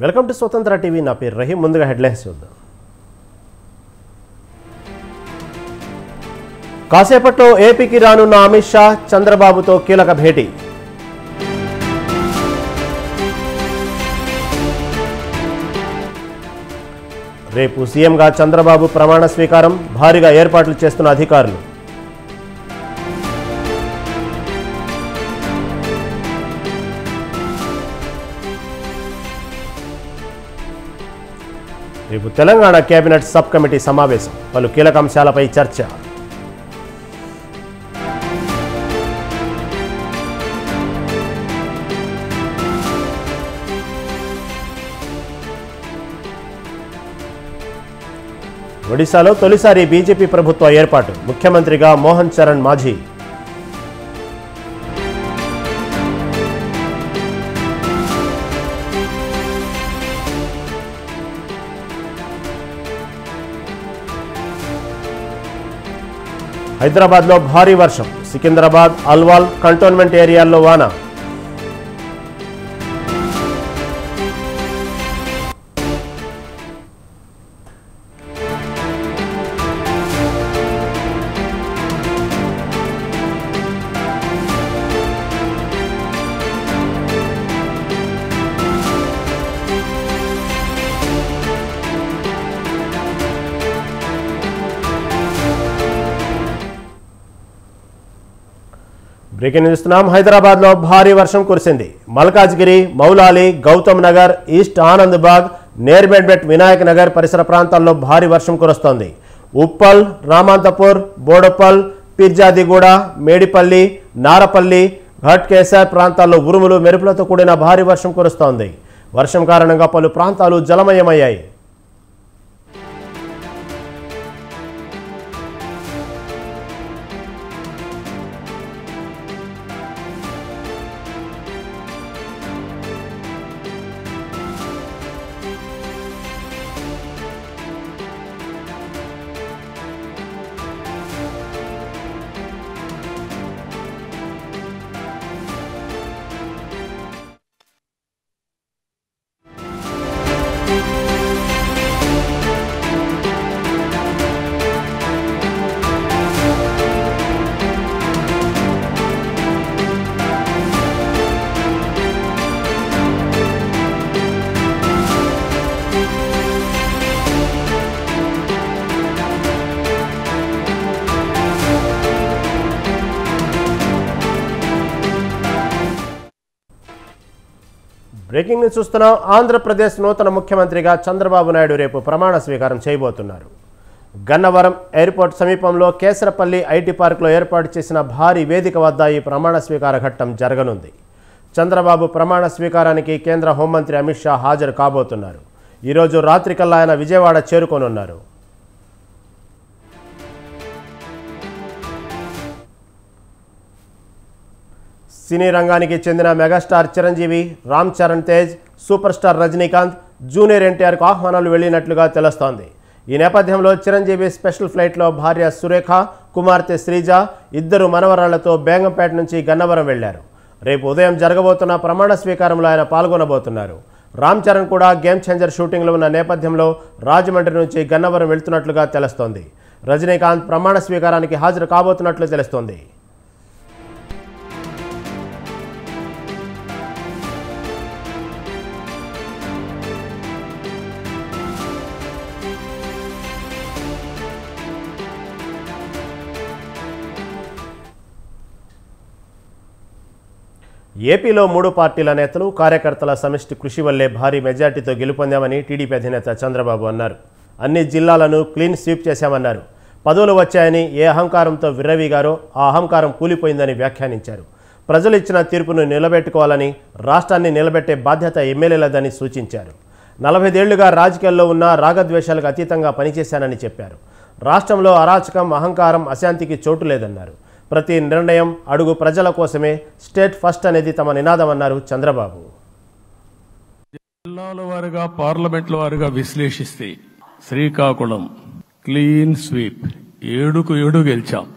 Welcome to స్వతంత్ర TV. నా పేరు రహీం. ముందుగా హెడ్లైన్స్ చూద్దాం. కాసేపట్లో ఏపీకి రానున్న అమిత్ షా చంద్రబాబుతో కీలక భేటీ. రేపు సీఎంగా చంద్రబాబు ప్రమాణ స్వీకారం, భారీగా ఏర్పాట్లు చేస్తున్న అధికారులు. రేపు తెలంగాణ కేబినెట్ సబ్ కమిటీ సమావేశం, పలు కీలక అంశాలపై చర్చ. ఒడిశాలో తొలిసారి బీజేపీ ప్రభుత్వ ఏర్పాటు, ముఖ్యమంత్రిగా మోహన్ చరణ్ మాఝీ. హైదరాబాద్లో భారీ వర్షం, సికింద్రాబాద్, అల్వాల్ కంటోన్మెంట్ ఏరియాల్లో వాన. బ్రేకింగ్ న్యూస్ చూస్తున్నాం. హైదరాబాద్లో భారీ వర్షం కురిసింది. మల్కాజ్గిరి, మౌలాలి, గౌతమ్ నగర్, ఈస్ట్ ఆనంద్బాగ్, నేర్బెడ్బెట్, వినాయక్ నగర్ పరిసర ప్రాంతాల్లో భారీ వర్షం కురుస్తోంది. ఉప్పల్, రామాంతపూర్, బోడప్పల్, పిర్జాదిగూడ, మేడిపల్లి, నారపల్లి, ఘట్కేసర్ ప్రాంతాల్లో ఉరుములు, మెరుపులతో కూడిన భారీ వర్షం కురుస్తోంది. వర్షం కారణంగా పలు ప్రాంతాలు జలమయమయ్యాయి. బ్రేకింగ్ న్యూస్ చూస్తున్నాం. ఆంధ్రప్రదేశ్ నూతన ముఖ్యమంత్రిగా చంద్రబాబు నాయుడు రేపు ప్రమాణ స్వీకారం చేయబోతున్నారు. గన్నవరం ఎయిర్పోర్ట్ సమీపంలో కేసరపల్లి ఐటీ పార్కులో ఏర్పాటు చేసిన భారీ వేదిక వద్ద ఈ ప్రమాణ స్వీకార ఘట్టం జరగనుంది. చంద్రబాబు ప్రమాణ స్వీకారానికి కేంద్ర హోంమంత్రి అమిత్ షా హాజరు కాబోతున్నారు. ఈరోజు రాత్రికల్లా ఆయన విజయవాడ చేరుకోనున్నారు. సినీ రంగానికి చెందిన megastar Chiranjeevi, Ram Charan Tej, super star Rajinikanth, junior ఎన్టీఆర్కు ఆహ్వానాలు వెళ్లినట్లుగా తెలుస్తోంది. ఈ నేపథ్యంలో చిరంజీవి స్పెషల్ ఫ్లైట్లో భార్య సురేఖ, కుమార్తె శ్రీజ, ఇద్దరు మనవరాళ్లతో బేగంపేట నుంచి గన్నవరం వెళ్లారు. రేపు ఉదయం జరగబోతున్న ప్రమాణ స్వీకారంలో ఆయన పాల్గొనబోతున్నారు. రామ్ చరణ్ కూడా గేమ్ చేంజర్ షూటింగ్లో ఉన్న నేపథ్యంలో రాజమండ్రి నుంచి గన్నవరం వెళ్తున్నట్లుగా తెలుస్తోంది. రజనీకాంత్ ప్రమాణ స్వీకారానికి హాజరు కాబోతున్నట్లు తెలుస్తోంది. ఏపీలో 3 పార్టీల నేతలు, కార్యకర్తల సమిష్టి కృషి వల్లే భారీ మెజార్టీతో గెలుపొందామని టీడీపీ అధినేత చంద్రబాబు అన్నారు. అన్ని జిల్లాలను క్లీన్ స్వీప్ చేశామన్నారు. పదవులు వచ్చాయని ఏ అహంకారంతో విర్రవీగారో ఆ అహంకారం కూలిపోయిందని వ్యాఖ్యానించారు. ప్రజలు ఇచ్చిన తీర్పును నిలబెట్టుకోవాలని, రాష్ట్రాన్ని నిలబెట్టే బాధ్యత ఎమ్మెల్యేలదని సూచించారు. 45 ఏళ్లుగా రాజకీయాల్లో ఉన్న రాగద్వేషాలకు అతీతంగా పనిచేశానని చెప్పారు. రాష్ట్రంలో అరాచకం, అహంకారం, అశాంతికి చోటు లేదన్నారు. ప్రతి నిర్ణయం అడుగు ప్రజల కోసమే, స్టేట్ ఫస్ట్ అనేది తమ నినాదమన్నారు చంద్రబాబు. జిల్లాల వారీగా, పార్లమెంట్ల వారీగా విశ్లేషిస్తే శ్రీకాకుళం క్లీన్ స్వీప్ 7 గెలిచాం.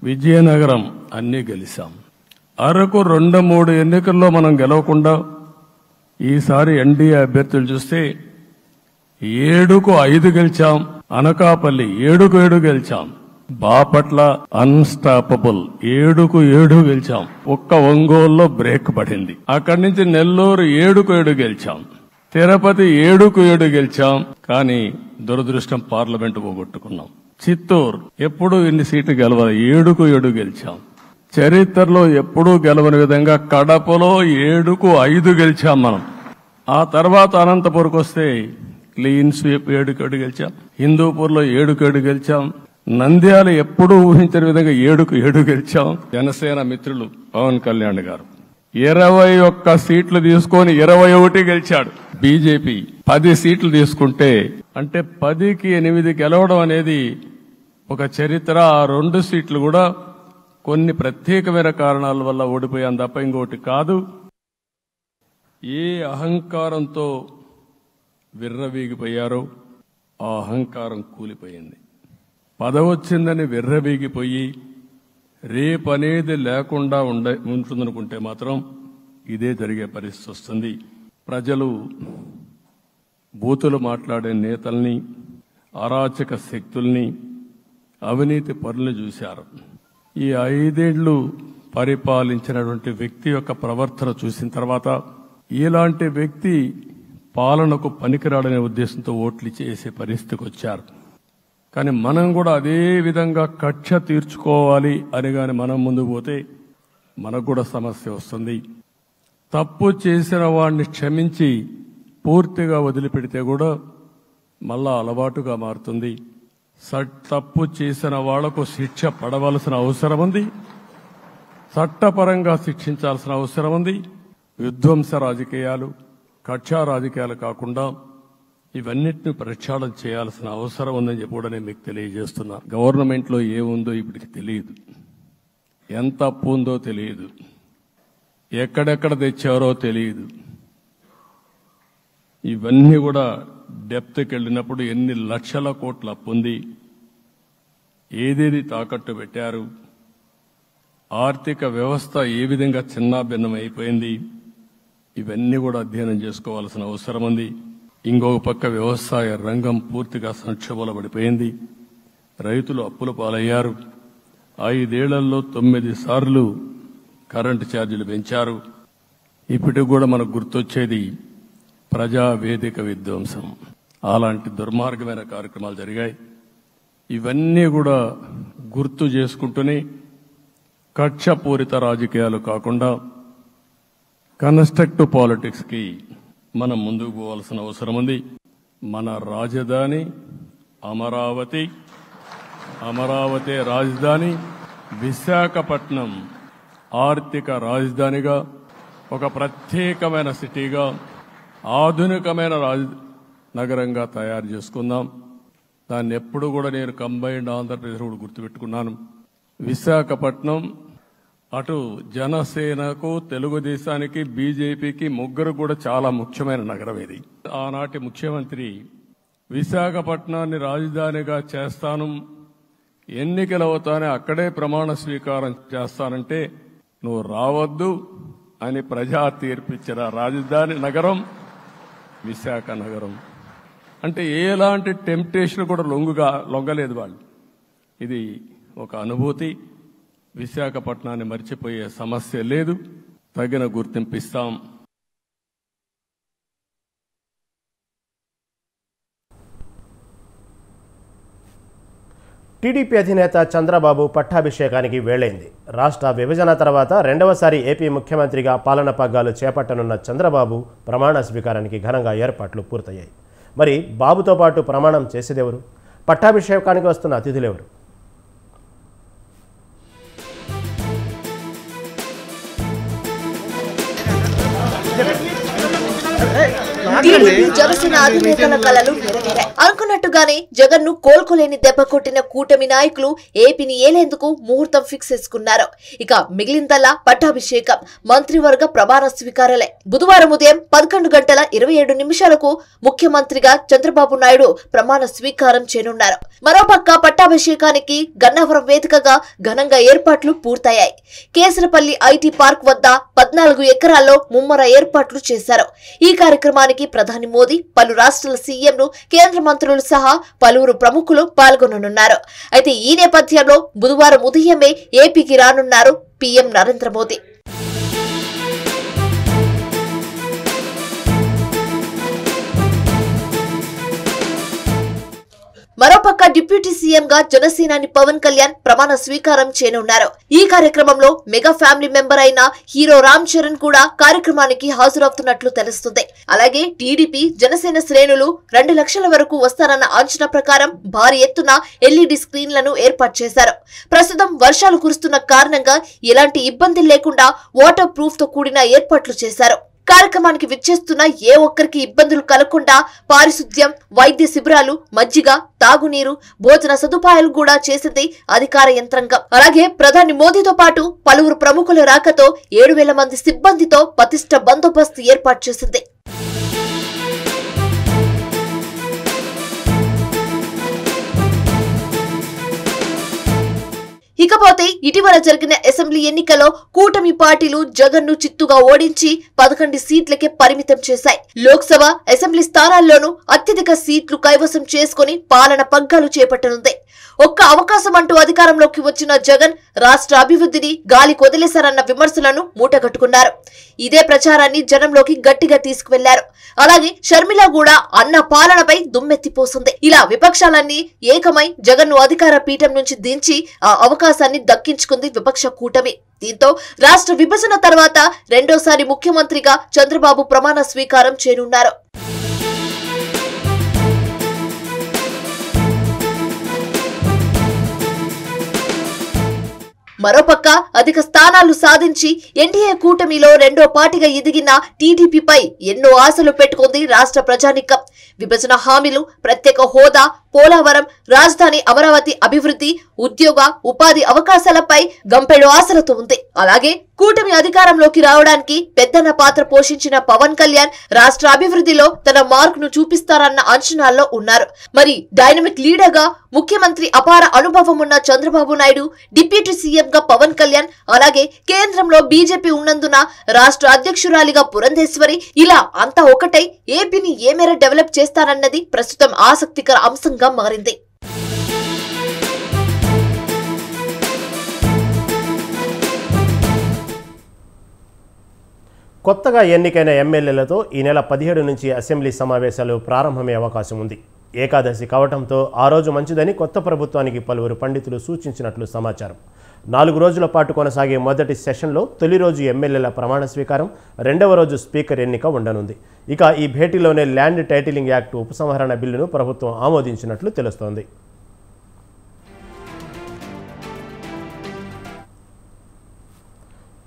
విజయనగరం అన్ని గెలిచాం. అరకు 2-3 ఎన్నికల్లో మనం గెలవకుండా ఈసారి ఎన్డీఏ అభ్యర్థులు చూస్తే 7కు 5 గెలిచాం. అనకాపల్లి 7కు 7 గెలిచాం. బాపట్ల అన్స్టాపబుల్ 7కు 7 గెలిచాం. ఒక్క ఒంగోలులో బ్రేక్ పడింది. అక్కడి నుంచి నెల్లూరు 7కు 7 గెలిచాం. తిరుపతి 7కు 7 గెలిచాం. కానీ దురదృష్టం పార్లమెంటు పోగొట్టుకున్నాం. చిత్తూరు ఎప్పుడూ ఇన్ని సీట్లు గెలవాలి, 7కు 7 గెలిచాం. చరిత్రలో ఎప్పుడూ గెలవని విధంగా కడపలో 7కు 5 గెలిచాం మనం. ఆ తర్వాత అనంతపురకు వస్తే క్లీన్ స్వీప్ 7కు 7 గెలిచాం. హిందూపూర్లో 7కు 7 గెలిచాం. నంద్యాల ఎప్పుడూ ఊహించని విధంగా 7కు 7 గెలిచాం. జనసేన మిత్రులు పవన్ కళ్యాణ్ గారు 21 సీట్లు తీసుకొని 21 గెలిచాడు. బీజేపీ 10 సీట్లు తీసుకుంటే అంటే 10కి 8 గెలవడం అనేది ఒక చరిత్ర. ఆ 2 సీట్లు కూడా కొన్ని ప్రత్యేకమైన కారణాల వల్ల ఓడిపోయాం తప్ప ఇంకోటి కాదు. ఏ అహంకారంతో విర్రవీగిపోయారో ఆ అహంకారం కూలిపోయింది. పదవొచ్చిందని విర్రవీగిపోయి రేపనేది లేకుండా ఉంటుందనుకుంటే మాత్రం ఇదే జరిగే పరిస్థితి వస్తుంది. ప్రజలు బూతులు మాట్లాడే నేతల్ని, అరాచక శక్తుల్ని, అవినీతి పరుల్ని చూశారు. ఈ 5 ఏళ్లు పరిపాలించినటువంటి వ్యక్తి యొక్క ప్రవర్తన చూసిన తర్వాత ఇలాంటి వ్యక్తి పాలనకు పనికిరాడనే ఉద్దేశంతో ఓట్లు చేసే పరిస్థితికి వచ్చారు. కానీ మనం కూడా అదే విధంగా కక్ష తీర్చుకోవాలి అని గాని మనం ముందుకు పోతే మనకు కూడా సమస్య వస్తుంది. తప్పు చేసిన వాడిని క్షమించి పూర్తిగా వదిలిపెడితే కూడా మళ్ళా అలవాటుగా మారుతుంది. తప్పు చేసిన వాళ్లకు శిక్ష పడవలసిన అవసరం ఉంది. చట్టపరంగా శిక్షించాల్సిన అవసరం ఉంది. విధ్వంస రాజకీయాలు, కక్షా రాజకీయాలు కాకుండా ఇవన్నిటిని ప్రక్షాళన చేయాల్సిన అవసరం ఉందని చెప్పి కూడా నేను మీకు తెలియజేస్తున్నా. గవర్నమెంట్లో ఏముందో ఇప్పటికి తెలియదు, ఎంత అప్పు ఉందో తెలియదు, ఎక్కడెక్కడ తెచ్చారో తెలియదు. ఇవన్నీ కూడా డెప్త్కి వెళ్ళినప్పుడు ఎన్ని లక్షల కోట్ల అప్పు ఉంది, ఏదేది తాకట్టు పెట్టారు, ఆర్థిక వ్యవస్థ ఏ విధంగా చిన్నాభిన్నం అయిపోయింది, ఇవన్నీ కూడా అధ్యయనం చేసుకోవాల్సిన అవసరం ఉంది. ఇంకొక పక్క వ్యవసాయ రంగం పూర్తిగా సంక్షోభంలో పడిపోయింది. రైతులు అప్పుల పాలయ్యారు. 5 ఏళ్లలో 9 సార్లు కరెంటు ఛార్జీలు పెంచారు. ఇప్పటికి కూడా మనకు గుర్తొచ్చేది ప్రజావేదిక విధ్వంసం. అలాంటి దుర్మార్గమైన కార్యక్రమాలు జరిగాయి. ఇవన్నీ కూడా గుర్తు చేసుకుంటూనే కక్షపూరిత రాజకీయాలు కాకుండా కన్స్ట్రక్టివ్ పాలిటిక్స్ కి మనం ముందుకు పోవాల్సిన అవసరం ఉంది. మన రాజధాని అమరావతి, అమరావతి రాజధాని, విశాఖపట్నం ఆర్థిక రాజధానిగా, ఒక ప్రత్యేకమైన సిటీగా, ఆధునికమైన నగరంగా తయారు చేసుకుందాం. దాన్ని ఎప్పుడు కూడా నేను కంబైన్డ్ ఆంధ్రప్రదేశ్ కూడా గుర్తుపెట్టుకున్నాను. విశాఖపట్నం అటు జనసేనకు, తెలుగుదేశానికి, బీజేపీకి ముగ్గురు కూడా చాలా ముఖ్యమైన నగరం ఇది. ఆనాటి ముఖ్యమంత్రి విశాఖపట్నాన్ని రాజధానిగా చేస్తాను, ఎన్నికలు అవుతానే అక్కడే ప్రమాణ స్వీకారం చేస్తానంటే నువ్వు రావద్దు అని ప్రజా తీర్పిచ్చిన రాజధాని నగరం విశాఖ నగరం. అంటే ఎలాంటి టెంప్టేషన్ కూడా లొంగలేదు వాళ్ళు. ఇది ఒక అనుభూతి. విశాఖపట్నాన్ని మర్చిపోయే సమస్య లేదు. తగిన గుర్తింపు ఇస్తాం. టీడీపీ అధినేత చంద్రబాబు పట్టాభిషేకానికి వేళైంది. రాష్ట్ర విభజన తర్వాత రెండవసారి ఏపీ ముఖ్యమంత్రిగా పాలన పగ్గాలు చేపట్టనున్న చంద్రబాబు ప్రమాణ స్వీకారానికి ఘనంగా ఏర్పాట్లు పూర్తయ్యాయి. మరి బాబుతో పాటు ప్రమాణం చేసేదెవరు? పట్టాభిషేకానికి వస్తున్న అతిథులెవరు? Hey! టీడీపీ జనసేన అధినేతల కలలు నెరవేరాయి. అనుకున్నట్టుగానే జగన్ ను కోలుకోలేని దెబ్బ కొట్టిన కూటమి నాయకులు ఏపీని ఏలేందుకు ముహూర్తం ఫిక్స్ చేసుకున్నారు. ఇక మిగిలిందల్లా పట్టాభిషేకం, మంత్రివర్గ ప్రమాణ స్వీకారాలే. బుధవారం ఉదయం 11:27 ముఖ్యమంత్రిగా చంద్రబాబు నాయుడు ప్రమాణ స్వీకారం చేయనున్నారు. మరోపక్క పట్టాభిషేకానికి గన్నవరం వేదికగా ఘనంగా ఏర్పాట్లు పూర్తయ్యాయి. కేసరపల్లి ఐటీ పార్క్ వద్ద 14 ఎకరాల్లో ముమ్మర ఏర్పాట్లు చేశారు. ఈ కార్యక్రమానికి ప్రధాని మోదీ, పలు రాష్ట్రాల సీఎంలు, కేంద్ర మంత్రులు సహా పలువురు ప్రముఖులు పాల్గొననున్నారు. అయితే ఈ నేపథ్యంలో బుధవారం ఉదయమే ఏపీకి రానున్నారు పీఎం నరేంద్ర మోదీ. మరోపక్క డిప్యూటీ సీఎం గా జనసేనాని పవన్ కళ్యాణ్ ప్రమాణ స్వీకారం చేయనున్నారు. ఈ కార్యక్రమంలో మెగా ఫ్యామిలీ మెంబర్ అయిన హీరో రామ్ చరణ్ కూడా కార్యక్రమానికి హాజరవుతున్నట్లు తెలుస్తుంది. అలాగే టీడీపీ, జనసేన శ్రేణులు 2 లక్షల వరకు వస్తారన్న అంచనా ప్రకారం భారీ ఎత్తున ఎల్ఈడీ స్క్రీన్లను ఏర్పాటు చేశారు. ప్రస్తుతం వర్షాలు కురుస్తున్న కారణంగా ఎలాంటి ఇబ్బంది లేకుండా వాటర్ ప్రూఫ్ తో కూడిన ఏర్పాట్లు చేశారు. కార్యక్రమానికి విచ్చేస్తున్న ఏ ఒక్కరికి ఇబ్బందులు కలగకుండా పారిశుద్ధ్యం, వైద్య శిబిరాలు, మజ్జిగ, తాగునీరు, భోజన సదుపాయాలు కూడా చేసింది అధికార యంత్రాంగం. అలాగే ప్రధాని మోదీతో పాటు పలువురు ప్రముఖుల రాకతో 7,000 మంది సిబ్బందితో పటిష్ట బందోబస్తు ఏర్పాటు చేసింది. ఇకపోతే ఇటీవల జరిగిన అసెంబ్లీ ఎన్నికల్లో కూటమి పార్టీలు జగన్ ను చిత్తుగా ఓడించి 11 సీట్లకే పరిమితం చేశాయి. లోక్సభ, అసెంబ్లీ స్థానాల్లోనూ అత్యధిక సీట్లు కైవసం చేసుకుని పాలన పగ్గాలు చేపట్టనుంది. ఒక్క అవకాశం అంటూ అధికారంలోకి వచ్చిన జగన్ రాష్ట్ర అభివృద్ధిని గాలి కొదిలేశారన్న విమర్శలను మూటగట్టుకున్నారు. ఇదే ప్రచారాన్ని జనంలోకి గట్టిగా తీసుకువెళ్లారు. అలాగే షర్మిల కూడా అన్న పాలనపై దుమ్మెత్తిపోసింది. ఇలా విపక్షాలన్నీ ఏకమై జగన్ ను అధికార పీఠం నుంచి దించి ఆ అవకాశాన్ని దక్కించుకుంది విపక్ష కూటమి. దీంతో రాష్ట్ర విభజన తర్వాత రెండోసారి ముఖ్యమంత్రిగా చంద్రబాబు ప్రమాణ స్వీకారం చేయనున్నారు. మరోపక్క అధిక స్థానాలు సాధించి ఎన్డీఏ కూటమిలో రెండో పార్టీగా ఎదిగిన టీడీపీపై ఎన్నో ఆశలు పెట్టుకుంది రాష్ట్ర ప్రజానీకం. విభజన హామీలు, ప్రత్యేక హోదా, పోలవరం, రాజధాని అమరావతి అభివృద్ధి, ఉద్యోగ, ఉపాధి అవకాశాలపై గంపెడు ఆశలతో ఉంది. అలాగే కూటమి అధికారంలోకి రావడానికి పెద్దన్న పాత్ర పోషించిన పవన్ కళ్యాణ్ రాష్ట్ర అభివృద్ధిలో తన మార్కును చూపిస్తారన్న అంచనాల్లో ఉన్నారు. మరి డైనమిక్ లీడర్ గా ముఖ్యమంత్రి అపార అనుభవం ఉన్న చంద్రబాబు నాయుడు, డిప్యూటీ సీఎం గా పవన్ కళ్యాణ్, అలాగే కేంద్రంలో బీజేపీ ఉన్నందున రాష్ట్ర అధ్యక్షురాలిగా పురంధేశ్వరి, ఇలా అంతా ఒకటై ఏపీని ఏ మేర డెవలప్ చేస్తారన్నది ప్రస్తుతం ఆసక్తికర అంశంగా మారింది. కొత్తగా ఎన్నికైన ఎమ్మెల్యేలతో ఈ నెల 17 నుంచి అసెంబ్లీ సమావేశాలు ప్రారంభమయ్యే అవకాశం ఉంది. ఏకాదశి కావడంతో ఆ రోజు మంచిదని కొత్త ప్రభుత్వానికి పలువురు పండితులు సూచించినట్లు సమాచారం. 4 రోజుల పాటు కొనసాగే మొదటి సెషన్లో తొలి రోజు ఎమ్మెల్యేల ప్రమాణ స్వీకారం, రెండవ రోజు స్పీకర్ ఎన్నిక ఉండనుంది. ఇక ఈ భేటీలోనే ల్యాండ్ టైటిలింగ్ యాక్ట్ ఉపసంహరణ బిల్లును ప్రభుత్వం ఆమోదించినట్లు తెలుస్తోంది.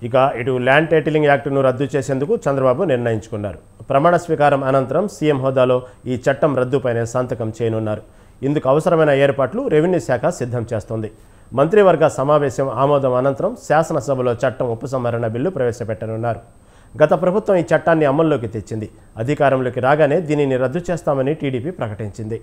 ఇక ఇటు ల్యాండ్ టైటిలింగ్ యాక్టును రద్దు చేసేందుకు చంద్రబాబు నిర్ణయించుకున్నారు. ప్రమాణ స్వీకారం అనంతరం సీఎం హోదాలో ఈ చట్టం రద్దుపైనే సంతకం చేయనున్నారు. ఇందుకు అవసరమైన ఏర్పాట్లు రెవెన్యూ శాఖ సిద్ధం చేస్తోంది. మంత్రివర్గ సమావేశం ఆమోదం అనంతరం శాసనసభలో చట్టం ఉపసంహరణ బిల్లు ప్రవేశపెట్టనున్నారు. గత ప్రభుత్వం ఈ చట్టాన్ని అమల్లోకి తెచ్చింది. అధికారంలోకి రాగానే దీనిని రద్దు చేస్తామని టీడీపీ ప్రకటించింది.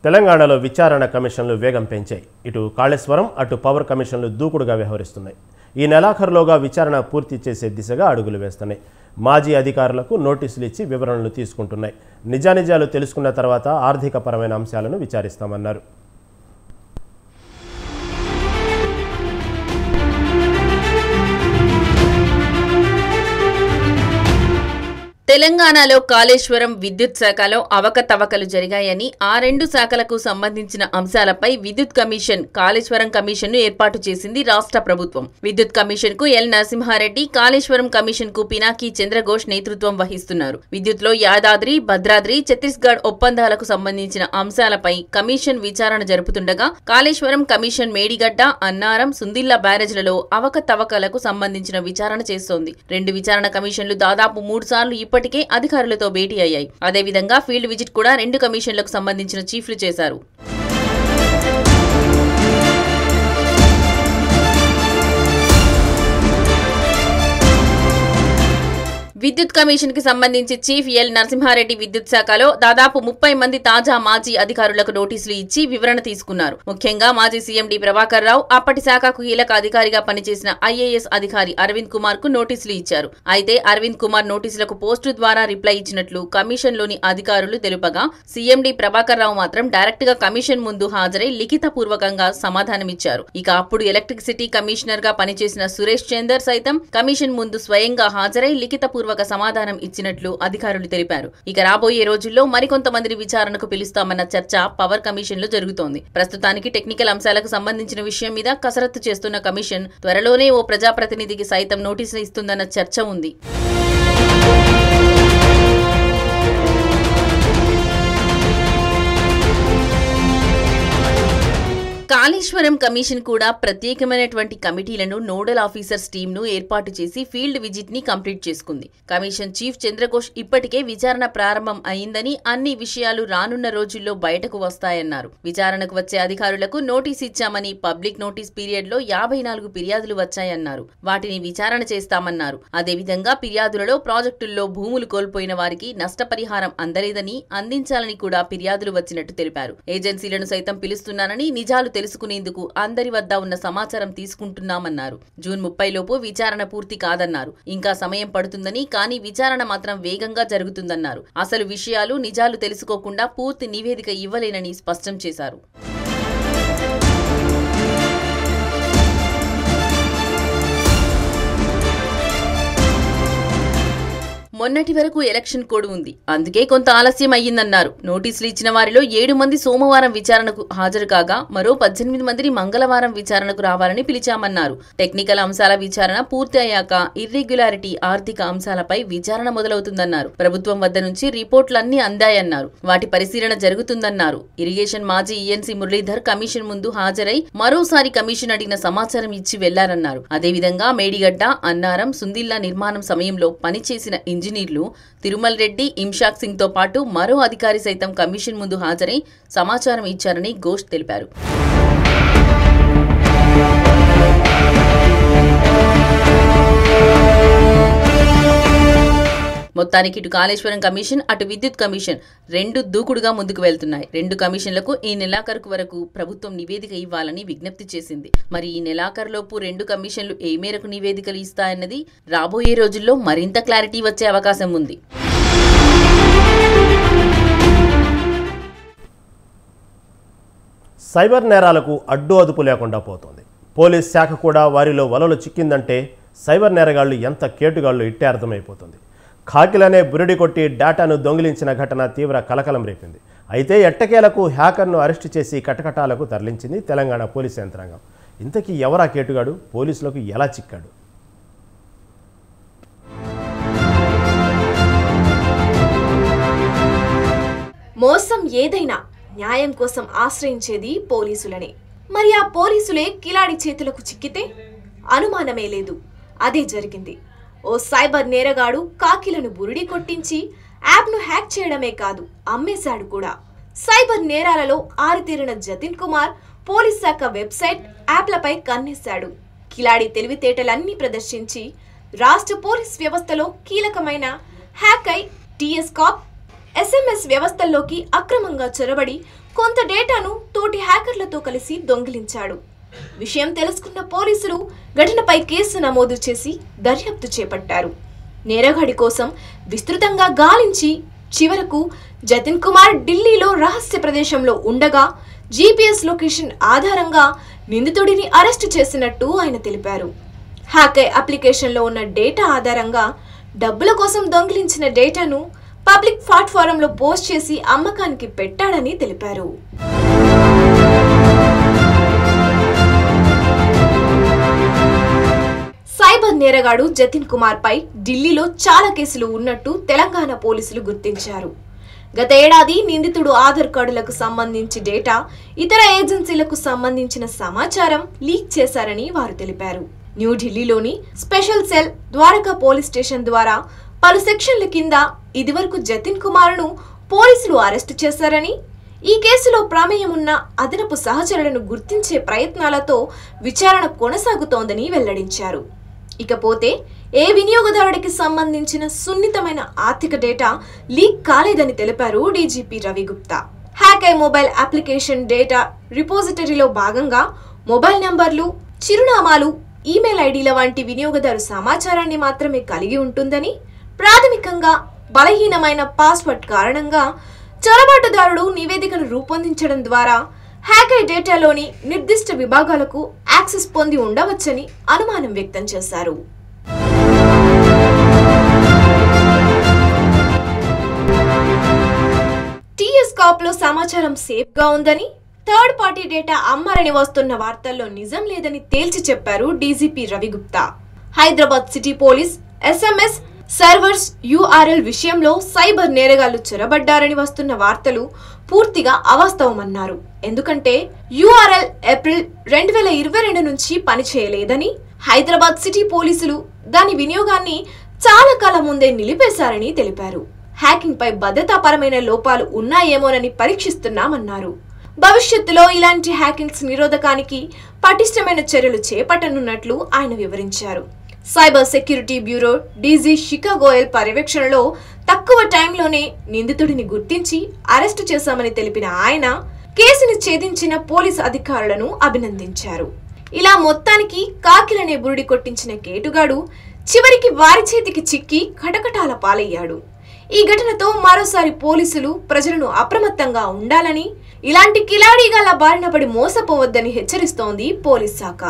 తెలంగాణలో విచారణ కమిషన్లు వేగం పెంచాయి. ఇటు కాళేశ్వరం, అటు పవర్ కమిషన్లు దూకుడుగా వ్యవహరిస్తున్నాయి. ఈ నెలాఖరులోగా విచారణ పూర్తి చేసే దిశగా అడుగులు వేస్తున్నాయి. మాజీ అధికారులకు నోటీసులు ఇచ్చి వివరణలు తీసుకుంటున్నాయి. నిజానిజాలు తెలుసుకున్న తర్వాత ఆర్థికపరమైన అంశాలను విచారిస్తామన్నారు. తెలంగాణలో కాళేశ్వరం విద్యుత్ శాఖలో అవకతవకలు జరిగాయని ఆ రెండు శాఖలకు సంబంధించిన అంశాలపై విద్యుత్ కమిషన్ కాళేశ్వరం కమిషన్ ను ఏర్పాటు చేసింది రాష్ట్ర ప్రభుత్వం. విద్యుత్ కమిషన్ కు ఎల్ నరసింహారెడ్డి, కాళేశ్వరం కమిషన్ కు పినాకి చంద్రఘోష్ నేతృత్వం వహిస్తున్నారు. విద్యుత్ లో యాదాద్రి, భద్రాద్రి, ఛత్తీస్గఢ్ ఒప్పందాలకు సంబంధించిన అంశాలపై కమిషన్ విచారణ జరుపుతుండగా కాళేశ్వరం కమిషన్ మేడిగడ్డ, అన్నారం, సుందిల్లా బ్యారేజ్లలో అవకతవకలకు సంబంధించిన విచారణ చేస్తోంది. రెండు విచారణ కమిషన్లు దాదాపు 3 సార్లు ఇప్పటికే అధికారులతో భేటీ అయ్యాయి. అదేవిధంగా ఫీల్డ్ విజిట్ కూడా రెండు కమిషన్లకు సంబంధించిన చీఫ్లు చేశారు. విద్యుత్ కమిషన్ కి సంబంధించి చీఫ్ ఎల్ నరసింహారెడ్డి విద్యుత్ శాఖలో దాదాపు 30 మంది తాజా మాజీ అధికారులకు నోటీసులు ఇచ్చి వివరణ తీసుకున్నారు. ముఖ్యంగా మాజీ సీఎం డి ప్రభాకర్ రావు, అప్పటి శాఖకు కీలక అధికారిగా పనిచేసిన ఐఏఎస్ అధికారి అరవింద్ కుమార్ కు నోటీసులు ఇచ్చారు. అయితే అరవింద్ కుమార్ నోటీసులకు పోస్టు ద్వారా రిప్లై ఇచ్చినట్లు కమిషన్ లోని అధికారులు తెలుపగా, సీఎం డి ప్రభాకర్ రావు మాత్రం డైరెక్ట్ గా కమిషన్ ముందు హాజరై లిఖిత పూర్వకంగా సమాధానమిచ్చారు. ఇక అప్పుడు ఎలక్ట్రిసిటీ కమిషనర్ గా పనిచేసిన సురేష్ చందర్ సైతం కమిషన్ ముందు స్వయంగా హాజరై లిఖిత సమాధానం ఇచ్చినట్లు అధికారులు తెలిపారు. ఇక రాబోయే రోజుల్లో మరికొంతమందిని విచారణకు పిలుస్తామన్న చర్చ పవర్ కమిషన్ లో జరుగుతోంది. ప్రస్తుతానికి టెక్నికల్ అంశాలకు సంబంధించిన విషయం మీద కసరత్తు చేస్తున్న కమిషన్ త్వరలోనే ఓ ప్రజాప్రతినిధికి సైతం నోటీసులు ఇస్తుందన్న చర్చ ఉంది. కాళేశ్వరం కమిషన్ కూడా ప్రత్యేకమైనటువంటి కమిటీలను, నోడల్ ఆఫీసర్స్ టీమ్ ను ఏర్పాటు చేసి ఫీల్డ్ విజిట్ ని కంప్లీట్ చేసుకుంది. కమిషన్ చీఫ్ చంద్రఘోష్ ఇప్పటికే విచారణ ప్రారంభం అయిందని, అన్ని విషయాలు రానున్న రోజుల్లో బయటకు వస్తాయన్నారు. విచారణకు వచ్చే అధికారులకు నోటీస్ ఇచ్చామని, పబ్లిక్ నోటీస్ పీరియడ్ లో 54 ఫిర్యాదులు వచ్చాయన్నారు. వాటిని విచారణ చేస్తామన్నారు. అదేవిధంగా ఫిర్యాదులలో ప్రాజెక్టుల్లో భూములు కోల్పోయిన వారికి నష్టపరిహారం అందలేదని, అందించాలని కూడా ఫిర్యాదులు వచ్చినట్టు తెలిపారు. ఏజెన్సీలను సైతం పిలుస్తున్నానని, నిజాలు తెలుసుకునేందుకు అందరి వద్ద ఉన్న సమాచారం తీసుకుంటున్నామన్నారు. జూన్ 30 లోపు విచారణ పూర్తి కాదన్నారు. ఇంకా సమయం పడుతుందని, కానీ విచారణ మాత్రం వేగంగా జరుగుతుందన్నారు. అసలు విషయాలు, నిజాలు తెలుసుకోకుండా పూర్తి నివేదిక ఇవ్వలేనని స్పష్టం చేశారు. మొన్నటి వరకు ఎలక్షన్ కోడ్ ఉంది, అందుకే కొంత ఆలస్యం అయ్యిందన్నారు. నోటీసులు ఇచ్చిన వారిలో 7 మంది సోమవారం విచారణకు హాజరు కాగా, మరో 18 మందిని మంగళవారం విచారణకు రావాలని పిలిచామన్నారు. టెక్నికల్ అంశాల విచారణ పూర్తి అయ్యాక ఇర్రెగ్యులారిటీ, ఆర్థిక అంశాలపై విచారణ మొదలవుతుందన్నారు. ప్రభుత్వం వద్ద నుంచి రిపోర్టులన్నీ అందాయన్నారు. వాటి పరిశీలన జరుగుతుందన్నారు. ఇరిగేషన్ మాజీ ఈఎన్సీ మురళీధర్ కమిషన్ ముందు హాజరై మరోసారి కమిషన్ అడిగిన సమాచారం ఇచ్చి వెళ్లారన్నారు. అదేవిధంగా మేడిగడ్డ, అన్నారం, సుందిల్లా నిర్మాణం సమయంలో పనిచేసిన ఇంజనీర్లు తిరుమల్ రెడ్డి, ఇమ్షాక్ సింగ్ తో పాటు మరో అధికారి సైతం కమిషన్ ముందు హాజరై సమాచారం ఇచ్చారని ఘోష్ తెలిపారు. మొత్తానికి ఇటు కాళేశ్వరం కమిషన్, అటు విద్యుత్ కమిషన్ రెండు దూకుడుగా ముందుకు వెళ్తున్నాయి. రెండు కమిషన్లకు ఈ నెలాఖరు వరకు ప్రభుత్వం నివేదిక ఇవ్వాలని విజ్ఞప్తి చేసింది. మరి ఈ నెలాఖరులోపు రెండు కమిషన్లు ఏ మేరకు నివేదికలు ఇస్తాయన్నది రాబోయే రోజుల్లో మరింత క్లారిటీ వచ్చే అవకాశం ఉంది. సైబర్ నేరాలకు అడ్డు అదుపు లేకుండా పోతోంది. పోలీస్ శాఖ కూడా వారిలో వలలు చిక్కిందంటే సైబర్ నేరగాళ్లు ఎంత కేటుగాళ్లు ఇట్టే అర్థమైపోతుంది. ఖాకిలనే బురిడి కొట్టి డేటాను దొంగిలించిన ఘటన తీవ్ర కలకలం రేపింది. అయితే ఎట్టకేలకు హ్యాకర్ను అరెస్టు చేసి కటకటాలకు తరలించింది తెలంగాణ పోలీసు యంత్రాంగం. ఇంతకీ ఎవరా కేటుగాడు, పోలీసులకు ఎలా చిక్కాడు? మోసం ఏదైనా న్యాయం కోసం ఆశ్రయించేది పోలీసులనే. మరి ఆ పోలీసులే కిలాడి చేతులకు చిక్కితే అనుమానమే లేదు, అదే జరిగింది. ఓ సైబర్ నేరగాడు కాకిలను బురిడి కొట్టించి యాప్ను హ్యాక్ చేయడమే కాదు, అమ్మేశాడు కూడా. సైబర్ నేరాలలో ఆరితేరిన జతిన్ కుమార్ పోలీస్ శాఖ వెబ్సైట్, యాప్లపై కన్నేశాడు. కిలాడి తెలివితేటలన్నీ ప్రదర్శించి రాష్ట్ర పోలీస్ వ్యవస్థలో కీలకమైన హ్యాకై టీఎస్ కాప్, ఎస్ఎంఎస్ వ్యవస్థల్లోకి అక్రమంగా చొరబడి కొంత డేటాను తోటి హ్యాకర్లతో కలిసి దొంగిలించాడు. విషయం తెలుసుకున్న పోలీసులు ఘటనపై కేసు నమోదు చేసి దర్యాప్తు చేపట్టారు. నేరగాడి కోసం విస్తృతంగా గాలించి చివరకు జతిన్ కుమార్ ఢిల్లీలో రహస్య ప్రదేశంలో ఉండగా జీపీఎస్ లొకేషన్ ఆధారంగా నిందితుడిని అరెస్టు చేసినట్టు ఆయన తెలిపారు. హ్యాకై అప్లికేషన్లో ఉన్న డేటా ఆధారంగా డబ్బుల కోసం దొంగిలించిన డేటాను పబ్లిక్ ప్లాట్ఫారంలో పోస్ట్ చేసి అమ్మకానికి పెట్టాడని తెలిపారు. సైబర్ నేరగాడు జతిన్ కుమార్ పై ఢిల్లీలో చాలా కేసులు ఉన్నట్టు తెలంగాణ పోలీసులు గుర్తించారు. గత ఏడాది నిందితుడు ఆధార్ కార్డులకు సంబంధించి డేటా, ఇతర ఏజెన్సీలకు సంబంధించిన సమాచారం లీక్ చేశారని వారు తెలిపారు. న్యూఢిల్లీలోని special cell Dwarka police station ద్వారా పలు సెక్షన్ల కింద ఇదివరకు జతిన్ కుమార్ను పోలీసులు అరెస్టు చేశారని, ఈ కేసులో ప్రమేయం ఉన్న అదనపు సహచరులను గుర్తించే ప్రయత్నాలతో విచారణ కొనసాగుతోందని వెల్లడించారు. ఇకపోతే ఏ వినియోగదారుడికి సంబంధించిన సున్నితమైన ఆర్థిక డేటా లీక్ కాలేదని తెలిపారు డీజీపీ రవి గుప్తా. హ్యాకై మొబైల్ అప్లికేషన్ డేటా రిపోజిటరీలో భాగంగా మొబైల్ నంబర్లు, చిరునామాలు, ఈమెయిల్ ఐడీల వంటి వినియోగదారు సమాచారాన్ని మాత్రమే కలిగి ఉంటుందని, ప్రాథమికంగా బలహీనమైన పాస్వర్డ్ కారణంగా చొరబాటుదారుడు నివేదికను రూపొందించడం ద్వారా హ్యాకై డేటాలోని నిర్దిష్ట విభాగాలకు యాక్సెస్ పొంది ఉండవచ్చని అనుమానం వ్యక్తం చేశారు. టీఎస్ కాప్లో సమాచారం సేఫ్ గా ఉందని, థర్డ్ పార్టీ డేటా అమ్మారని వస్తున్న వార్తల్లో నిజం లేదని తేల్చి చెప్పారు DGP Ravi Gupta. Hyderabad city police SMS servers URL విషయంలో సైబర్ నేరగాళ్లు చొరబడ్డారని వస్తున్న వార్తలు పూర్తిగా అవాస్తవమన్నారు. ఎందుకంటే URL ఏప్రిల్ 2022 నుంచి పనిచేయలేదని, హైదరాబాద్ సిటీ పోలీసులు దాని వినియోగాన్ని చాలా కాలం ముందే నిలిపేశారని తెలిపారు. హ్యాకింగ్ పై భద్రతాపరమైన లోపాలు ఉన్నాయేమోనని పరీక్షిస్తున్నామన్నారు. భవిష్యత్తులో ఇలాంటి హ్యాకింగ్స్ నిరోధకానికి పటిష్టమైన చర్యలు చేపట్టనున్నట్లు ఆయన వివరించారు. సైబర్ సెక్యూరిటీ బ్యూరో డీజీ శిఖా గోయల్ పర్యవేక్షణలో తక్కువ టైంలోనే నిందితుడిని గుర్తించి అరెస్టు చేశామని తెలిపిన ఆయన కేసును ఛేదించిన పోలీసు అధికారులను అభినందించారు. ఇలా మొత్తానికి కాకిలనే బురుడి కొట్టించిన కేటుగాడు చివరికి వారి చేతికి చిక్కి కటకటాల పాలయ్యాడు. ఈ ఘటనతో మరోసారి పోలీసులు ప్రజలను అప్రమత్తంగా ఉండాలని, ఇలాంటి కిలాడీగాల బారిన పడి మోసపోవద్దని హెచ్చరిస్తోంది పోలీస్ శాఖ.